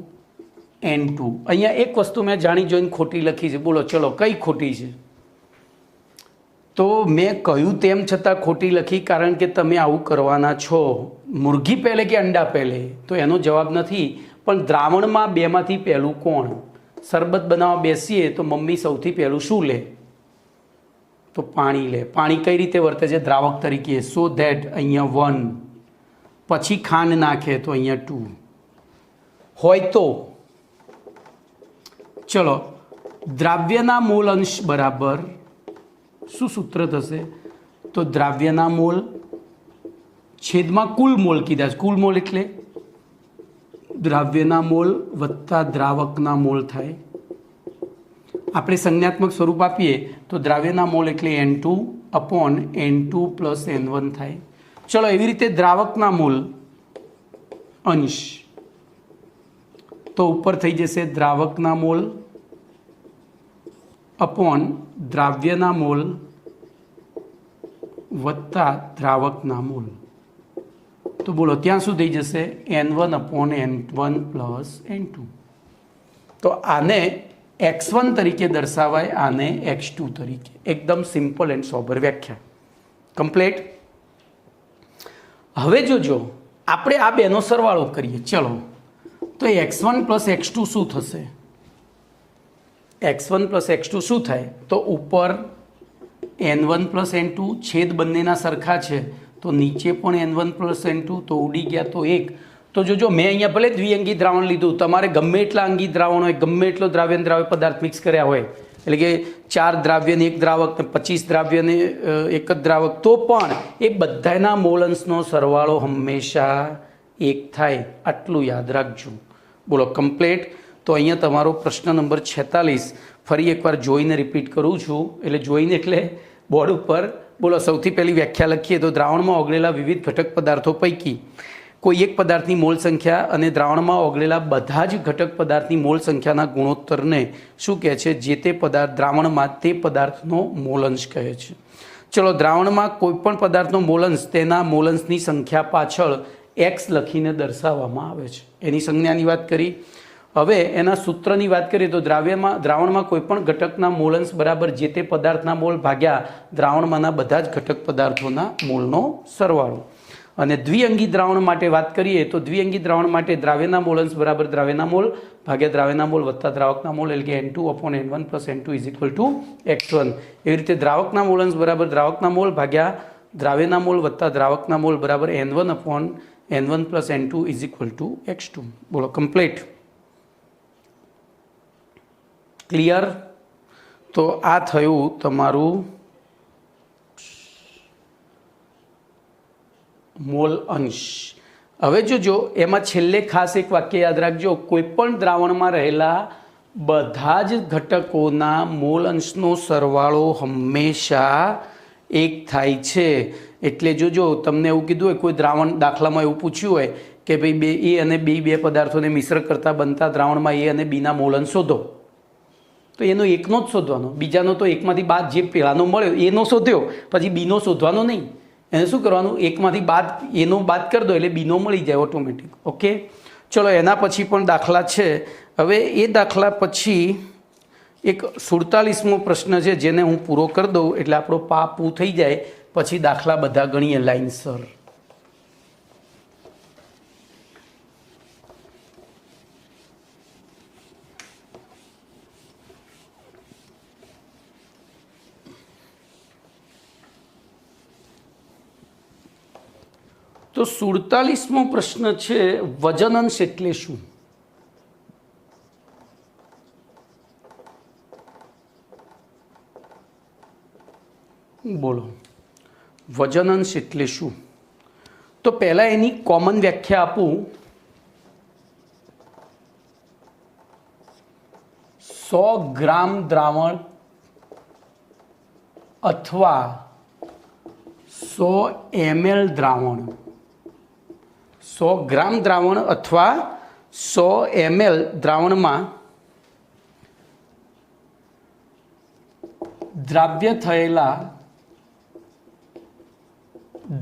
n2. અહીંયા એક વસ્તુ મેં જાણી જોઈને ખોટી લખી છે. બોલો ચલો, કઈ ખોટી છે? તો મેં કહ્યું તેમ છતાં ખોટી લખી, કારણ કે તમે આવું કરવાના છો. મુર્ગી પહેલે કે અંડા પહેલે, તો એનો જવાબ નથી. પણ દ્રાવણમાં બેમાંથી પહેલું કોણ? શરબત બનાવવા બેસીએ તો મમ્મી સૌથી પહેલું શું લે? તો પાણી લે. પાણી કઈ રીતે વર્તે છે? દ્રાવક તરીકે. સો ધેટ અહીંયા 1, પછી ખાંડ નાખે તો અહીંયા 2 હોય. તો ચલો, દ્રાવ્યના મોલ અંશ બરાબર શું સૂત્ર થશે? તો દ્રાવ્યના મોલ છેદમાં કુલ મોલ કીધા છે. કુલ મોલ એટલે દ્રાવ્યના મોલ વત્તા દ્રાવકના મોલ થાય. આપણે સંજ્ઞાત્મક સ્વરૂપ આપીએ તો દ્રાવ્યના મોલ એટલે N2/N2 + N1 થાય. ચલો, એવી રીતે દ્રાવકના મોલ અંશ તો ઉપર થઈ જશે દ્રાવકના મોલ દ્રાવ્યના મોલ વત્તા દ્રાવકના મોલ. તો બોલો ત્યાં શું થઈ જશે? N1/N1 + N2. તો આને x1 તરીકે દર્શાવાય, આને x2 તરીકે. એકદમ સિમ્પલ એન્ડ સોબર વ્યાખ્યા. કમ્પ્લીટ. હવે જો આપણે આ બેનો સરવાળો કરીએ. ચલો, તો x1 + x2 શું થશે? x1 + x2 શું થાય? તો ઉપર n1 + n2, છેદ બંનેના સરખા છે તો નીચે પણ n1 + n2, તો ઉડી ગયા તો 1. તો જો મેં અહીંયા ભલે દ્વિઅંગી દ્રાવણ લીધું, તમારે ગમે એટલા અંગી દ્રાવણ હોય, ગમે એટલો દ્રાવ્ય પદાર્થ મિક્સ કર્યા હોય, એટલે કે 4 દ્રાવ્યને 1 દ્રાવક ને 25 દ્રાવ્યને 1 જ દ્રાવક, તો પણ એ બધાના મોલ અંશનો સરવાળો હંમેશા 1 થાય. આટલું યાદ રાખજો. બોલો કમ્પ્લીટ. તો અહીંયા તમારો પ્રશ્ન નંબર 46 ફરી એકવાર જોઈને રિપીટ કરું છું. એટલે જોઈને એટલે બોર્ડ ઉપર. બોલો, સૌથી પહેલી વ્યાખ્યા લખીએ તો દ્રાવણમાં ઓગળેલા વિવિધ ઘટક પદાર્થો પૈકી કોઈ એક પદાર્થની મોલ સંખ્યા અને દ્રાવણમાં ઓગળેલા બધા જ ઘટક પદાર્થની મોલ સંખ્યાના ગુણોત્તરને શું કહે છે? જે તે પદાર્થ દ્રાવણમાં તે પદાર્થનો મોલંશ કહે છે. ચલો, દ્રાવણમાં કોઈ પણ પદાર્થનો મોલંશ તેના મોલંશની સંખ્યા પાછળ x લખીને દર્શાવવામાં આવે છે. એની સંજ્ઞાની વાત કરી. હવે એના સૂત્રની વાત કરીએ તો દ્રાવણમાં કોઈ પણ ઘટકના મોલંશ બરાબર જે તે પદાર્થના મોલ ભાગ્યા દ્રાવણમાંના બધા જ ઘટક પદાર્થોના મોલનો સરવાળો. અને દ્વિઅંગી દ્રાવણ માટે વાત કરીએ તો દ્વિઅંગી દ્રાવણ માટે દ્રાવ્યના મોલંશ બરાબર દ્રાવ્યના મોલ ભાગ્યા દ્રાવ્યના મોલ વત્તા દ્રાવકના મોલ, એટલે કે N2/N1 + N2 = X1. એવી રીતે દ્રાવકના મોલંશ બરાબર દ્રાવકના મોલ ભાગ્યા દ્રાવ્યના મોલ વત્તા દ્રાવકના મોલ બરાબર N1/N1 + N2 = X2. બોલો, કમ્પ્લીટ? ક્લિયર? તો આ થયું તમારું મોલ અંશ. હવે જોજો, એમાં છેલ્લે ખાસ એક વાક્ય યાદ રાખજો, કોઈ પણ દ્રાવણમાં રહેલા બધા જ ઘટકોના મોલ અંશનો સરવાળો હંમેશા એક થાય છે. એટલે જોજો, તમને એવું કીધું હોય, કોઈ દ્રાવણ દાખલામાં એવું પૂછ્યું હોય કે ભાઈ A અને B બે પદાર્થોને મિશ્ર કરતા બનતા દ્રાવણમાં A અને Bના મોલ અંશ શોધો, તો એનો એકનો જ શોધવાનો, બીજાનો તો એકમાંથી બાદ જે પહેલાનો મળ્યો એનો શોધ્યો, પછી બીનો શોધવાનો નહીં. એને શું કરવાનું? એકમાંથી બાદ એનો બાદ કરી દો એટલે બીનો મળી જાય ઓટોમેટિક. ઓકે, ચલો, એના પછી પણ દાખલા છે. હવે એ દાખલા પછી એક 47મો પ્રશ્ન છે, જેને હું પૂરો કરી દઉં એટલે આપણો પૂ થઈ જાય. પછી દાખલા બધા ગણીએ લાઈનસર. તો 47મો પ્રશ્ન છે, વજન અંશ એટલે શું? બોલો, વજન અંશ એટલે શું? તો પહેલાં એની કોમન વ્યાખ્યા આપું. 100 ગ્રામ દ્રાવણ અથવા 100 ml દ્રાવણ, 100 ગ્રામ દ્રાવણ અથવા 100 ml દ્રાવણમાં દ્રાવ્ય થયેલા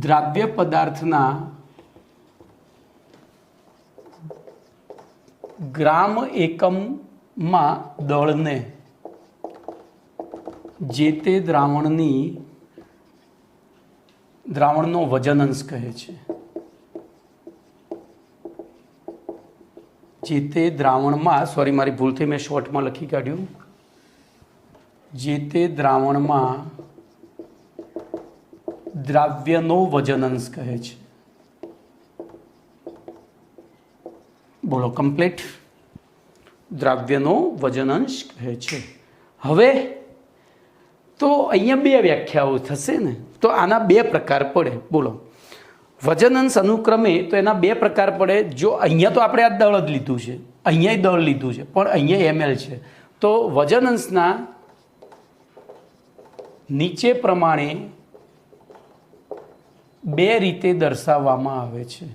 દ્રાવ્ય પદાર્થના ગ્રામ એકમમાં દળને જે તે દ્રાવણનો વજન અંશ કહે છે. જે તે દ્રાવણમાં, સોરી મારી ભૂલથી મેં શોર્ટમાં લખી કાઢ્યું, જે તે દ્રાવણમાં દ્રાવ્યનો વજન અંશ કહે છે. બોલો, કમ્પ્લીટ? દ્રાવ્યનો વજન અંશ કહે છે. હવે તો અહીંયા બે વ્યાખ્યાઓ થશે ને, તો આના બે પ્રકાર પડે. બોલો, વજન અંશ અનુક્રમે તો એના બે પ્રકાર પડે. જો અહીંયા તો આપણે આ દળ જ લીધું છે, અહીંયા દળ લીધું છે, પણ અહીંયા ml છે, તો વજન અંશના નીચે પ્રમાણે બે રીતે દર્શાવવામાં આવે છે.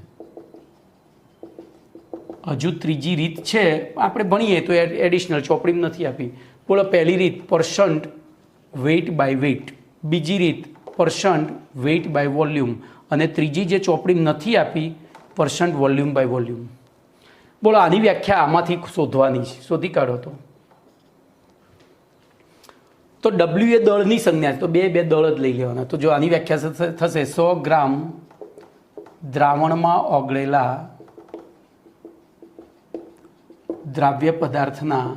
હજુ ત્રીજી રીત છે, આપણે ભણીએ તો એડિશનલ ચોપડીમાં નથી આપી. બોલો, પહેલી રીત % વેઇટ બાય વેઇટ, બીજી રીત % વેઇટ બાય વોલ્યુમ, અને ત્રીજી જે ચોપડીમાં નથી આપી % વોલ્યુમ બાય વોલ્યુમ. બોલો, આની વ્યાખ્યા આમાંથી શોધવાની છે, શોધી કાઢો. તો W એ દળની સંજ્ઞા છે, તો બે દળ જ લઈ લેવાના. તો જો આની વ્યાખ્યા થશે 100 ગ્રામ દ્રાવણમાં ઓગળેલા દ્રાવ્ય પદાર્થના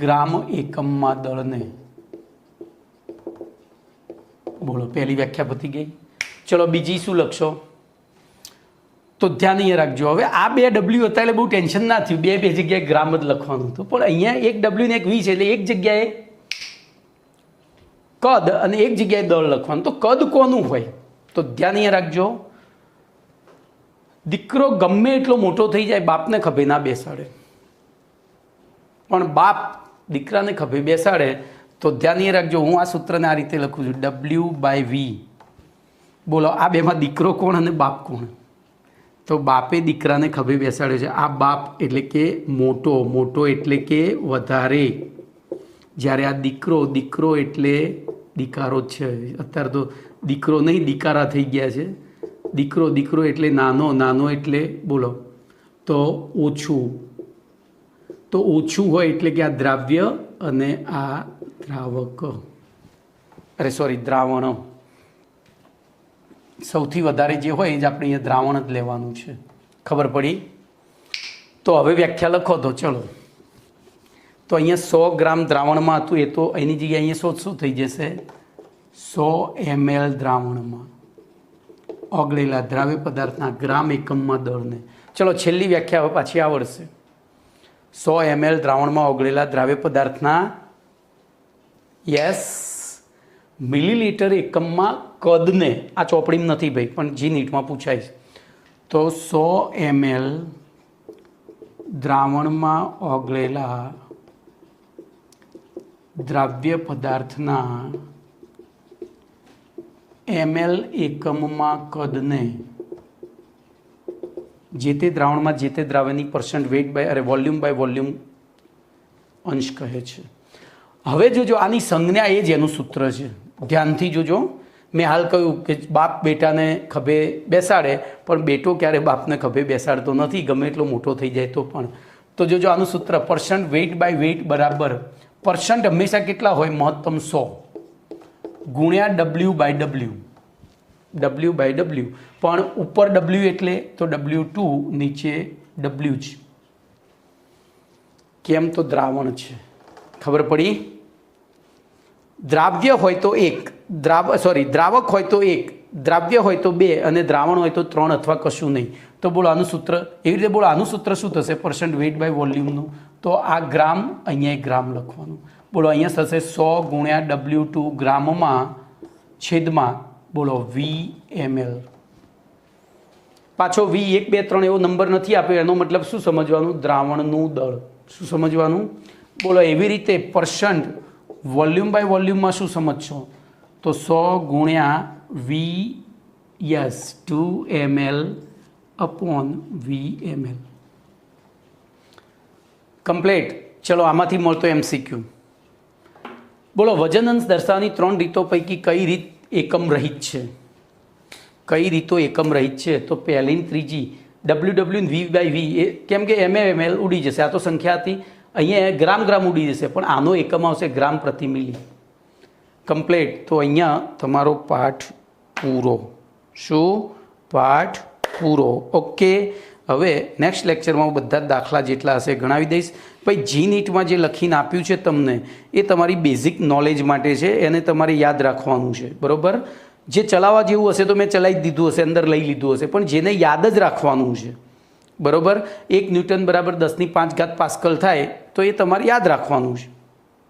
ગ્રામ એકમમાં દળને. બોલો, પહેલી વ્યાખ્યા પતી ગઈ. ચલો, બીજી શું લખશો? તો ધ્યાન અહીંયા રાખજો. હવે આ બે W હતા એટલે બહુ ટેન્શન ના થયું, બે જગ્યાએ ગ્રામ જ લખવાનું હતું. પણ અહીંયા એક W ને એક V છે, એટલે એક જગ્યાએ કદ અને એક જગ્યાએ દળ લખવાનું. તો કદ કોનું હોય? તો ધ્યાન અહીંયા રાખજો. દીકરો ગમે એટલો મોટો થઈ જાય, બાપને ખભે ના બેસાડે, પણ બાપ દીકરાને ખભે બેસાડે. તો ધ્યાન અહીંયા રાખજો, હું આ સૂત્રને આ રીતે લખું છું, W/V. બોલો આ બેમાં દીકરો કોણ અને બાપ કોણ? તો બાપે દીકરાને ખભે બેસાડ્યો છે. આ બાપ એટલે કે મોટો, મોટો એટલે કે વધારે. જ્યારે આ દીકરો એટલે દીકારો જ છે. અત્યારે તો દીકરો નહીં દીકારા થઈ ગયા છે. દીકરો એટલે નાનો એટલે બોલો તો ઓછું. તો ઓછું હોય એટલે કે આ દ્રાવ્ય અને આ દ્રાવક, દ્રાવણ. સૌથી વધારે જે હોય એ જ આપણે અહીંયા દ્રાવણ જ લેવાનું છે. ખબર પડી? તો હવે વ્યાખ્યા લખો તો ચલો. તો અહીંયા 100 ગ્રામ દ્રાવણમાં હતું, એ તો એની જગ્યાએ અહીંયા શું થઈ જશે? 100 ml દ્રાવણમાં ઓગળેલા દ્રાવ્ય પદાર્થના ગ્રામ એકમમાં દળને. ચલો છેલ્લી વ્યાખ્યા હવે પાછી આવડશે. 100 ml દ્રાવણમાં ઓગળેલા દ્રાવ્ય પદાર્થના મિલીલીટર એકમમાં કદને, આ ચોપડીમાં નથી ભાઈ પણ જી નીટમાં પૂછાય છે. તો 100 ml દ્રાવણમાં ઓગળેલા દ્રાવ્ય પદાર્થના ml એકમમાં કદને જે તે દ્રાવણમાં જે તે દ્રાવ્યની % weight by volume by volume અંશ કહે છે. હવે જોજો આની સંજ્ઞા એ જ એનું સૂત્ર છે. ધ્યાનથી જોજો. મેં હાલ કહ્યું કે બાપ બેટાને ખભે બેસાડે, પણ બેટો ક્યારે બાપને ખભે બેસાડતો નથી, ગમે એટલો મોટો થઈ જાય તો પણ. તો જોજો આનું સૂત્ર % વેઇટ બાય વેઇટ બરાબર % હંમેશા કેટલા હોય? મહત્તમ 100 ગુણ્યા W બાય W, પણ ઉપર W એટલે તો W2, નીચે W જ. કેમ? તો દ્રાવણ છે. ખબર પડી? દ્રાવ્ય હોય તો 1, દ્રાવક હોય તો 1, દ્રાવ્ય હોય તો 2 અને દ્રાવણ હોય તો 3 અથવા કશું નહીં. તો બોલો આનું સૂત્ર એવી રીતે બોલો. આનું સૂત્ર શું થશે? % વેઇટ બાય વોલ્યુમનું. તો આ ગ્રામ, અહીંયા ગ્રામ લખવાનું. બોલો અહીંયા થશે 100 ગુણ્યા W2 ગ્રામમાં છેદમાં બોલો VmL. પાછો V 1 2 3 એવો નંબર નથી આપ્યો. એનો મતલબ શું સમજવાનું? દ્રાવણનું દળ. શું સમજવાનું? બોલો એવી રીતે % વોલ્યુમ બાય વોલ્યુમમાં શું સમજશો? તો 100 ગુણ્યા V2ml અપોન VmL. કમ્પ્લીટ. ચલો આમાંથી મળતો MCQ. બોલો વજન અંશ દર્શાવવાની 3 રીતો પૈકી કઈ રીત એકમ રહિત છે? કઈ રીતો એકમ રહિત છે? તો પહેલી ને ત્રીજી W V બાય V. એ કેમ કે ml ઉડી જશે. આ તો સંખ્યા હતી. અહીંયા ગ્રામ ઉડી જશે, પણ આનો એકમ આવશે ગ્રામ પ્રતિ મિલી. કમ્પ્લીટ. તો અહીંયા તમારો પાઠ પૂરો. શું? પાઠ પૂરો. ઓકે. હવે નેક્સ્ટ લેક્ચરમાં હું બધા દાખલા જેટલા હશે ગણાવી દઈશ. ભાઈ જી નીટમાં જે લખીને આપ્યું છે તમને, એ તમારી બેઝિક નોલેજ માટે છે. એને તમારે યાદ રાખવાનું છે. બરાબર? જે ચલાવવા જેવું હશે તો મેં ચલાવી દીધું હશે, અંદર લઈ લીધું હશે, પણ જેને યાદ જ રાખવાનું છે. બરાબર? 1 ન્યૂટન બરાબર 10⁵ પાસ્કલ થાય તો એ તમારે યાદ રાખવાનું છે.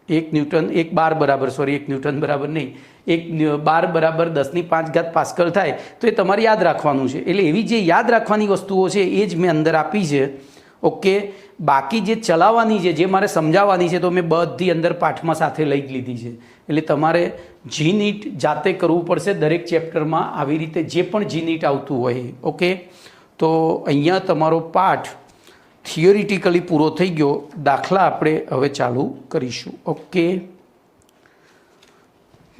1 બાર બરાબર 1 ન્યૂટન બરાબર નહીં, 1 બાર બરાબર 10⁵ પાસ્કલ થાય તો એ તમારે યાદ રાખવાનું છે. એટલે એવી જે યાદ રાખવાની વસ્તુઓ છે એ જ મેં અંદર આપી છે. ઓકે. બાકી જે ચલાવવાની છે, જે મારે સમજાવવાની છે, તો મેં બધી અંદર પાઠમાં સાથે લઈ જ લીધી છે. એટલે તમારે જી નીટ જાતે કરવું પડશે દરેક ચેપ્ટરમાં. આવી રીતે જે પણ જી નીટ આવતું હોય. ઓકે. તો અહીંયા તમારો પાઠ થિયોરિટિકલી પૂરો થઈ ગયો. દાખલા આપણે હવે ચાલુ કરીશું. ઓકે.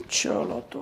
ચલો તો